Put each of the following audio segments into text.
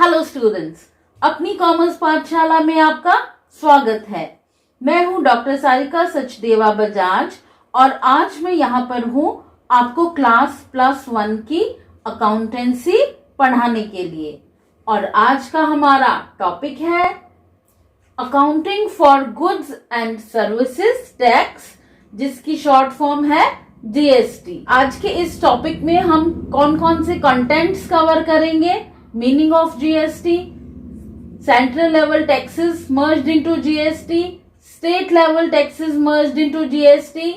Hello students, अपनी commerce पाठशाला में आपका स्वागत है। मैं हूं डॉक्टर सारिका सचदेवा बजाज और आज मैं यहाँ पर हूं आपको क्लास +1 की अकाउंटेंसी पढ़ाने के लिए। और आज का हमारा टॉपिक है accounting for goods and services tax, जिसकी शॉर्ट फॉर्म है जीएसटी। आज के इस टॉपिक में हम कौन कौन से कंटेंट्स कवर करेंगे? Meaning of GST, central level taxes merged into GST, state level taxes merged into GST,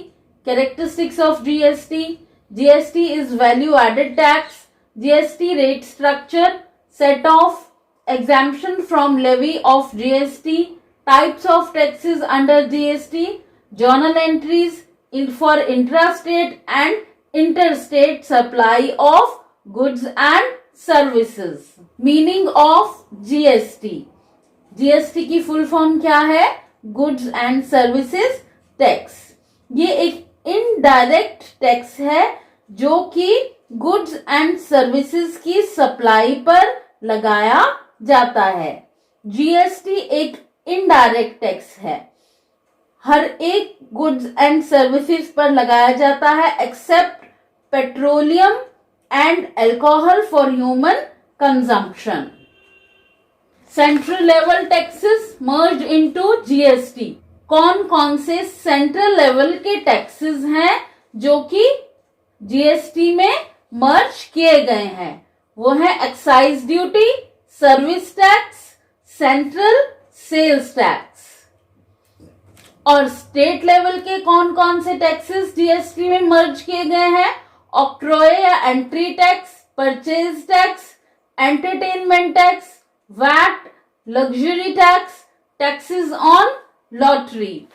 characteristics of GST, GST is value added tax, GST rate structure, set off exemption from levy of GST, types of taxes under GST, journal entries for intrastate and interstate supply of goods and services. Meaning of GST. GST की full form क्या है? Goods and Services Tax. ये एक indirect tax है जो कि goods and services की supply पर लगाया जाता है। जीएसटी एक इनडायरेक्ट टैक्स है, हर एक गुड्स एंड सर्विसेज पर लगाया जाता है except petroleum and alcohol for human consumption. Central level taxes merge into GST. कौन कौन से सेंट्रल लेवल के टैक्सेस हैं जो कि जीएसटी में मर्ज किए गए हैं? वो है excise duty, service tax, central sales tax. और स्टेट लेवल के कौन कौन से टैक्सेस जीएसटी में मर्ज किए गए हैं? ऑक्ट्रॉय या entry tax, purchase tax, entertainment tax, VAT, luxury tax, taxes on lottery.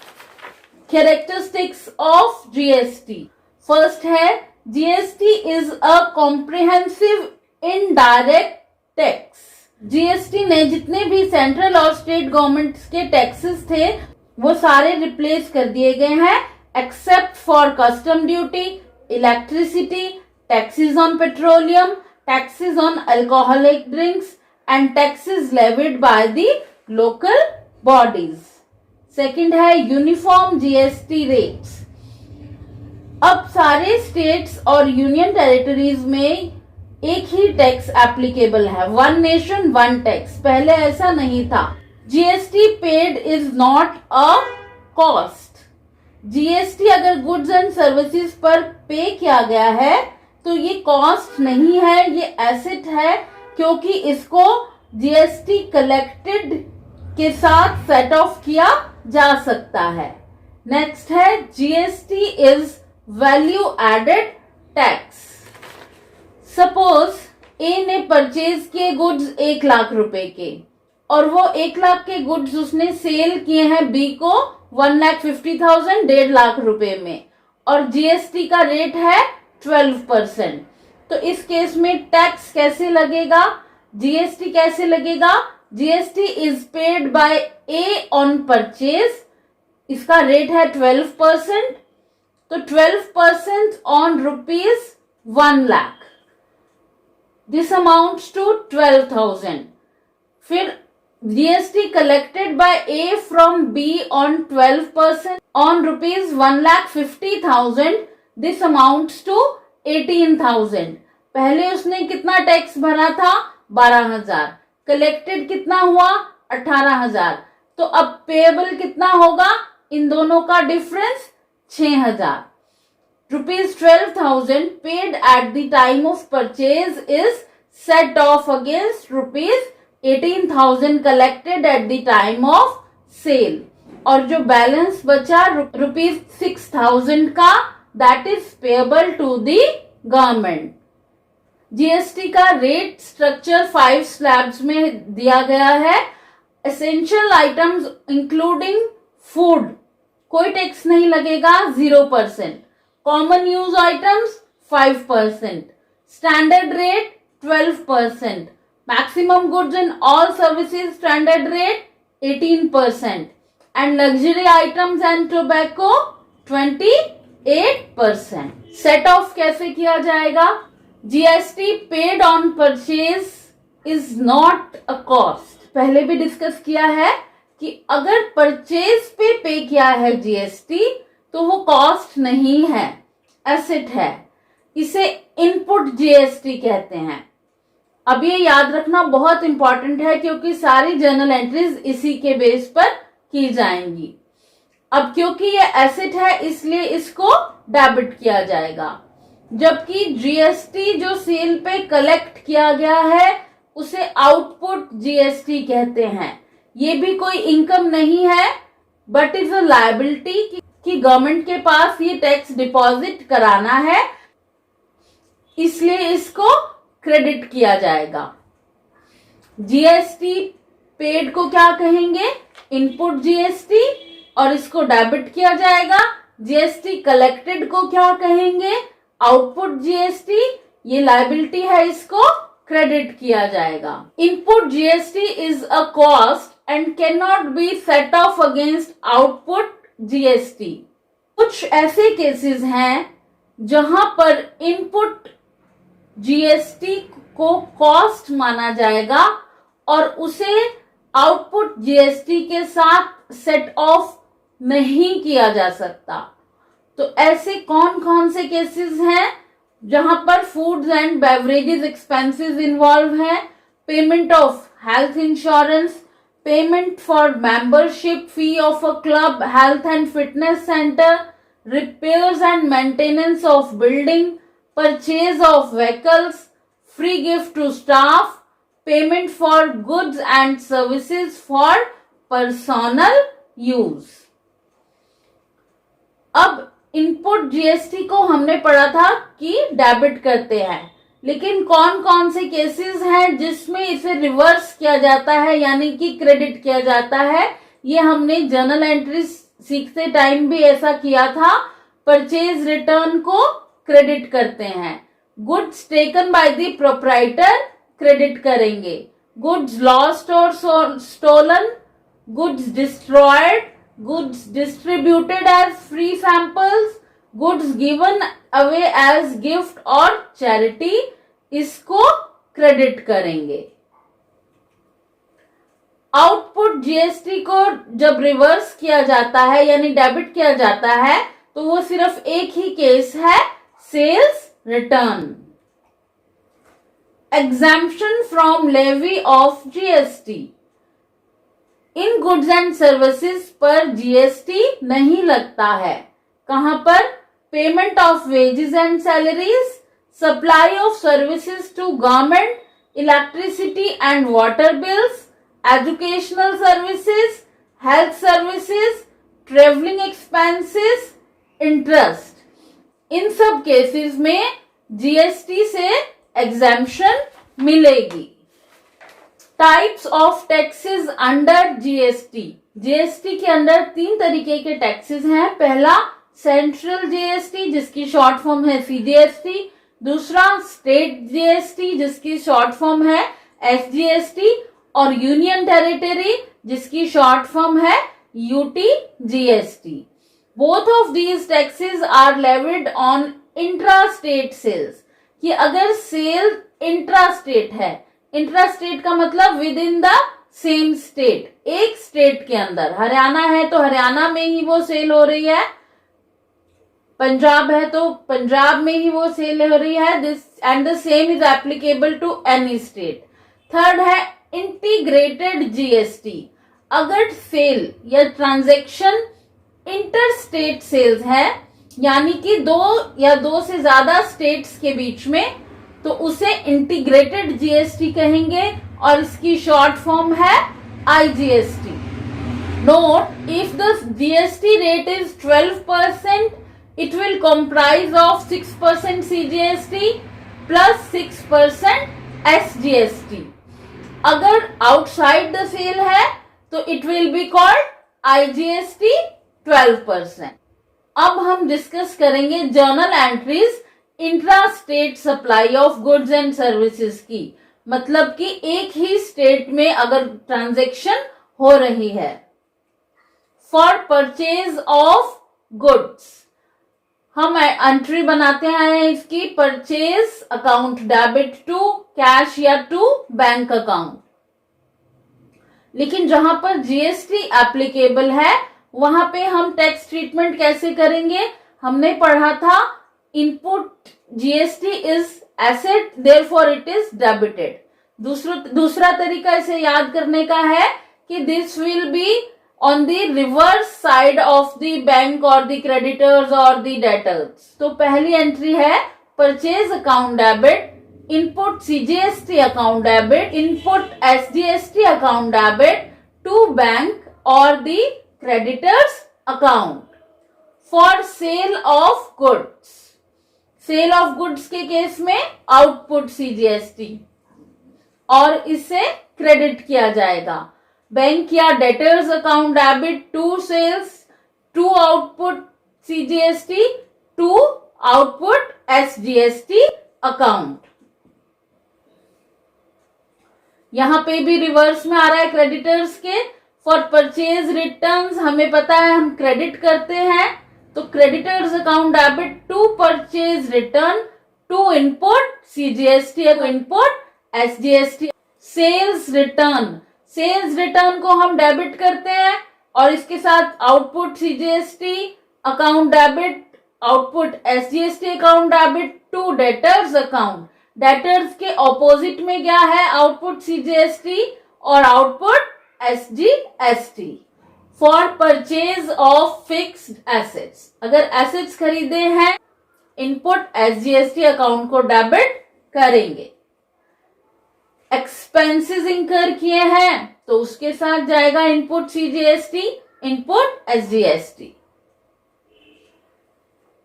Characteristics of GST. First है GST is a comprehensive indirect tax. GST ने जितने भी सेंट्रल और स्टेट गवर्नमेंट के टैक्सेस थे वो सारे रिप्लेस कर दिए गए हैं except for custom duty, electricity, taxes on petroleum, taxes on alcoholic drinks and taxes levied by the local bodies. Second है यूनिफॉर्म जीएसटी रेट्स। अब सारे स्टेट्स और यूनियन टेरिटरीज में एक ही टैक्स एप्लीकेबल है, वन नेशन वन टैक्स। पहले ऐसा नहीं था। GST paid is not a cost. GST अगर गुड्स एंड सर्विसेज पर पे किया गया है तो ये कॉस्ट नहीं है, ये एसेट है, क्योंकि इसको जीएसटी कलेक्टेड के साथ सेट ऑफ किया जा सकता है। नेक्स्ट है GST is value added tax. Suppose A ने परचेज किए गुड्स 1 लाख रुपए के और वो 1 लाख के गुड्स उसने सेल किए हैं बी को 1,50,000 1.5 लाख रुपए में और जीएसटी का रेट है 12%। तो इस केस में टैक्स कैसे लगेगा? जीएसटी कैसे लगेगा? GST is paid by A on purchase, इसका रेट है 12%, तो 12% on ₹1 lakh, this amounts to 12,000। फिर GST collected by A from B on 12% on ₹1,50,000, this amounts to 18,000। पहले उसने कितना टैक्स भरा था? 12,000। कलेक्टेड कितना हुआ? 18,000। तो अब पेएबल कितना होगा? इन दोनों का difference 6,000। ₹12,000 paid at the time of purchase is set off against ₹18,000 collected at the time of sale। और जो बैलेंस बचा ₹6,000 का, that is payable to the government। GST का रेट स्ट्रक्चर 5 स्लैब्स में दिया गया है। एसेंशियल आइटम्स इंक्लूडिंग फूड कोई टैक्स नहीं लगेगा, 0%। Common use items 5%, standard rate 12%, maximum goods and all services standard rate 18% and luxury items and tobacco 28%। Set of कैसे किया जाएगा? GST paid on purchase is not a cost. पहले भी discuss किया है कि अगर परचेज पे किया है जीएसटी तो वो कॉस्ट नहीं है, एसेट है। इसे इनपुट जीएसटी कहते हैं। अब ये याद रखना बहुत इंपॉर्टेंट है क्योंकि सारी जर्नल एंट्रीज इसी के बेस पर की जाएंगी। अब क्योंकि ये एसेट है इसलिए इसको डेबिट किया जाएगा, जबकि जीएसटी जो सेल पे कलेक्ट किया गया है उसे आउटपुट जीएसटी कहते हैं। ये भी कोई इनकम नहीं है बट इज अ लायबिलिटी कि गवर्नमेंट के पास ये टैक्स डिपॉजिट कराना है, इसलिए इसको क्रेडिट किया जाएगा। जीएसटी पेड को क्या कहेंगे? इनपुट जीएसटी, और इसको डेबिट किया जाएगा। जीएसटी कलेक्टेड को क्या कहेंगे? Output GST. ये लायबिलिटी है, इसको क्रेडिट किया जाएगा। Input GST is a cost and can not be set of against output GST. कुछ ऐसे केसेस हैं जहां पर इनपुट जीएसटी को कॉस्ट माना जाएगा और उसे आउटपुट जीएसटी के साथ सेट ऑफ नहीं किया जा सकता। तो ऐसे कौन कौन से केसेस हैं जहां पर foods and beverages expenses involve है? Payment of health insurance, payment for membership fee of a club, health and fitness centre, repairs and maintenance of building, purchase of vehicles, free gift to staff, payment for goods and services for personal use. अब input GST को हमने पढ़ा था कि debit करते हैं, लेकिन कौन कौन से केसेस हैं जिसमें इसे रिवर्स किया जाता है यानी कि क्रेडिट किया जाता है? ये हमने जर्नल एंट्री सीखते टाइम भी ऐसा किया था। परचेज रिटर्न को क्रेडिट करते हैं। Goods taken by the proprietor credit करेंगे। गुड्स लॉस्ट और stolen, goods destroyed, goods distributed as free samples, goods given away as gift और चैरिटी, इसको क्रेडिट करेंगे। आउटपुट जीएसटी को जब रिवर्स किया जाता है यानी डेबिट किया जाता है तो वो सिर्फ एक ही केस है, sales return. Exemption from levy of GST. इन गुड्स एंड सर्विसेज पर जीएसटी नहीं लगता है। कहां पर? Payment of wages and salaries, supply of services to government, electricity and water bills, educational services, health services, travelling expenses, interest. इन सब cases में जीएसटी से एग्जैम्पशन मिलेगी। Types of taxes under GST. GST के अंदर 3 तरीके के टैक्सेस हैं। पहला सेंट्रल जीएसटी जिसकी शॉर्ट फॉर्म है सीजीएसटी, दूसरा स्टेट जीएसटी जिसकी शॉर्ट फॉर्म है एसजीएसटी, और यूनियन टेरिटरी जिसकी शॉर्ट फॉर्म है UTGST. Both of these taxes are levied on intra state sales. कि अगर सेल इंट्रा स्टेट है, इंट्रा स्टेट का मतलब within the same state, एक स्टेट के अंदर, हरियाणा है तो हरियाणा में ही वो सेल हो रही है, पंजाब है तो पंजाब में ही वो सेल हो रही है, this and the same is applicable to any state. Third है इंटीग्रेटेड जीएसटी। अगर सेल या ट्रांजैक्शन इंटर स्टेट सेल्स है यानी कि 2 या 2 से ज्यादा स्टेट्स के बीच में, तो उसे इंटीग्रेटेड जीएसटी कहेंगे और इसकी शॉर्ट फॉर्म है IGST. Note, if the GST rate is 12%, it will comprise of 6% CGST plus 6% SGST. अगर outside the sale है तो it will be called IGST 12%. अब हम डिस्कस करेंगे journal entries intra state supply of goods and services की। मतलब कि एक ही स्टेट में अगर ट्रांजैक्शन हो रही है। फॉर परचेज ऑफ गुड्स हम एंट्री बनाते हैं इसकी purchase account debit to cash या टू बैंक अकाउंट। लेकिन जहां पर जीएसटी एप्लीकेबल है वहां पे हम टैक्स ट्रीटमेंट कैसे करेंगे? हमने पढ़ा था input GST is asset therefore it is debited. दूसरा तरीका इसे याद करने का है कि this will be on the reverse side of the bank और द क्रेडिटर्स और द डेटर्स। तो पहली एंट्री है purchase account debit, input CGST account debit, input SGST account debit to bank or the creditor's account for sale of goods. Sale of goods के case में output CGST और इससे credit किया जाएगा। Bank या debtors account debit to sales to output CGST to output SGST account. यहां पे भी रिवर्स में आ रहा है क्रेडिटर्स के। फॉर परचेज रिटर्न्स हमें पता है हम क्रेडिट करते हैं, तो creditors account debit to purchase return to input CGST input SGST. Sales return को हम डेबिट करते हैं और इसके साथ output CGST account debit, output SGST account debit to debtors account. Debtors के ऑपोजिट में क्या है? आउटपुट सीजीएसटी और output SGST. For purchase of fixed assets, अगर एसेट्स खरीदे हैं इनपुट एसजीएसटी अकाउंट को डेबिट करेंगे। एक्सपेंसेस इंकर किए हैं तो उसके साथ जाएगा input CGST input SGST.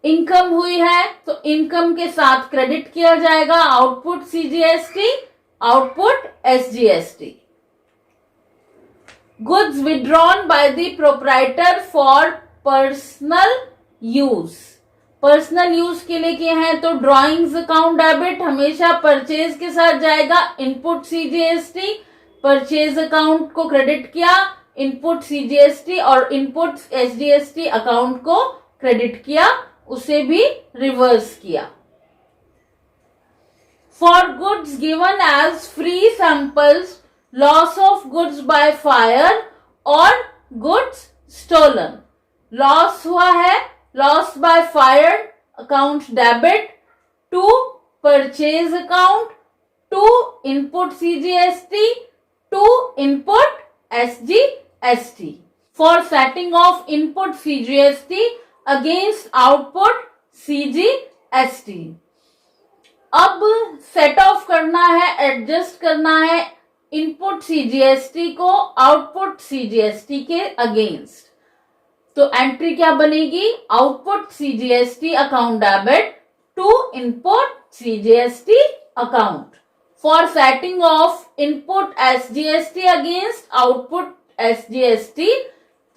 Income हुई है तो इनकम के साथ क्रेडिट किया जाएगा output CGST output SGST. Goods withdrawn by the proprietor for personal use, personal use के लिए किए हैं तो ड्रॉइंग्स अकाउंट डेबिट हमेशा परचेज के साथ जाएगा इनपुट सीजीएसटी। परचेज अकाउंट को क्रेडिट किया इनपुट सीजीएसटी और इनपुट एसजीएसटी अकाउंट को क्रेडिट किया, उसे भी रिवर्स किया। For goods given as free samples, loss of goods by fire और गुड्स स्टोलन। लॉस हुआ है, loss by fire account debit to purchase account to input CGST to input SGST. For setting off input CGST against output CGST. अब set off करना है, adjust करना है input CGST को output CGST के against. तो एंट्री क्या बनेगी? Output CGST account debit to input CGST account. For setting off input SGST against output SGST,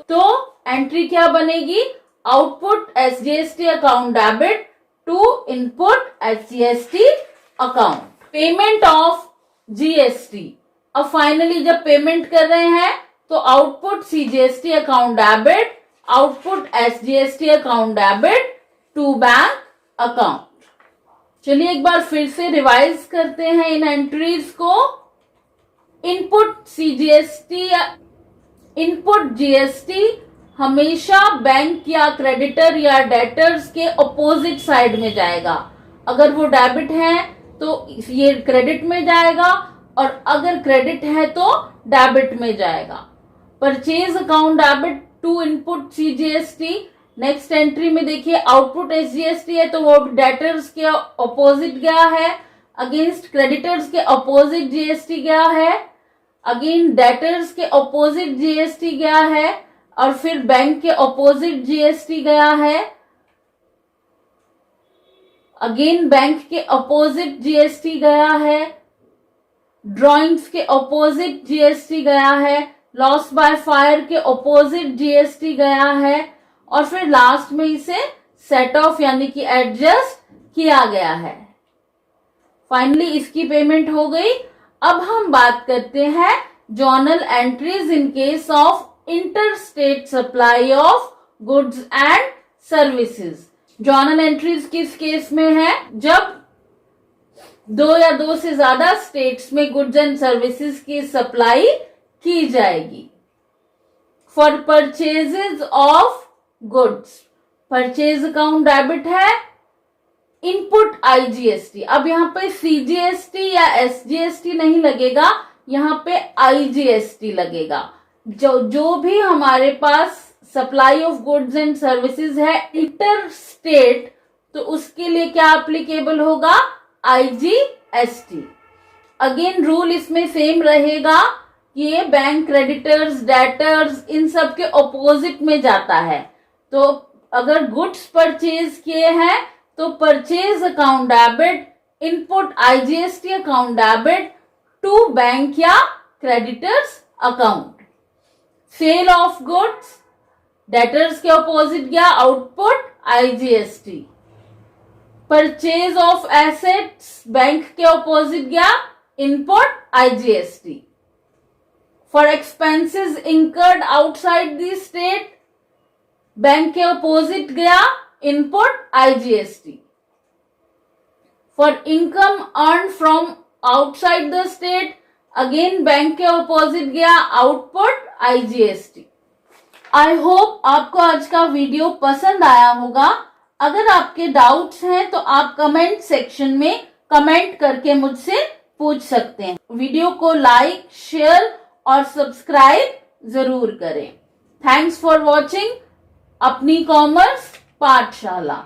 तो एंट्री क्या बनेगी? Output SGST account debit to input SGST account. Payment of GST, अब finally जब payment कर रहे हैं तो output CGST account debit output SGST account debit to bank account. चलिए एक बार फिर से रिवाइज करते हैं इन एंट्रीज को। इनपुट सीजीएसटी इनपुट जीएसटी हमेशा बैंक या क्रेडिटर या डेटर्स के अपोजिट साइड में जाएगा। अगर वो डेबिट है तो ये क्रेडिट में जाएगा और अगर क्रेडिट है तो डेबिट में जाएगा। Purchase account debit to input CGST. Next entry में देखिए आउटपुट एसजीएसटी है तो वो डेटर्स के अपोजिट गया है, अगेंस्ट क्रेडिटर्स के अपोजिट जीएसटी गया है, अगेन डेटर्स के अपोजिट जीएसटी गया है और फिर बैंक के अपोजिट जीएसटी गया है, अगेन बैंक के अपोजिट जीएसटी गया है, ड्राइंग्स के अपोजिट जीएसटी गया है, लॉस बाय फायर के अपोजिट जीएसटी गया है और फिर लास्ट में इसे सेट ऑफ यानी कि एडजस्ट किया गया है। फाइनली इसकी पेमेंट हो गई। अब हम बात करते हैं journal entries in case of inter state supply of goods and services. Journal entries किस केस में है? जब 2 या 2 से ज्यादा स्टेट्स में गुड्स एंड सर्विसेज की सप्लाई की जाएगी। For purchases of goods, purchase account debit है, इनपुट आईजीएसटी। अब यहाँ पे सीजीएसटी या एसजीएसटी नहीं लगेगा, यहाँ पे आईजीएसटी लगेगा। जो भी हमारे पास supply of goods and services है इंटर स्टेट, तो उसके लिए क्या एप्लीकेबल होगा? आईजीएसटी। अगेन रूल इसमें सेम रहेगा कि ये बैंक क्रेडिटर्स, डेटर्स, इन सब के ऑपोजिट में जाता है। तो अगर गुड्स परचेज किए हैं तो purchase account debit, input IGST account debit to bank या creditors account. Sale of goods, debtors के ऑपोजिट गया output IGST. Purchase of assets, bank के ऑपोजिट गया input IGST. For expenses incurred outside the state, bank के opposite गया input IGST. For income earn from outside the state, again bank के opposite गया output IGST. I hope आपको आज का video पसंद आया होगा। अगर आपके डाउट्स हैं तो आप कमेंट सेक्शन में कमेंट करके मुझसे पूछ सकते हैं। वीडियो को लाइक, शेयर और सब्सक्राइब जरूर करें। थैंक्स फॉर वॉचिंग अपनी कॉमर्स पाठशाला।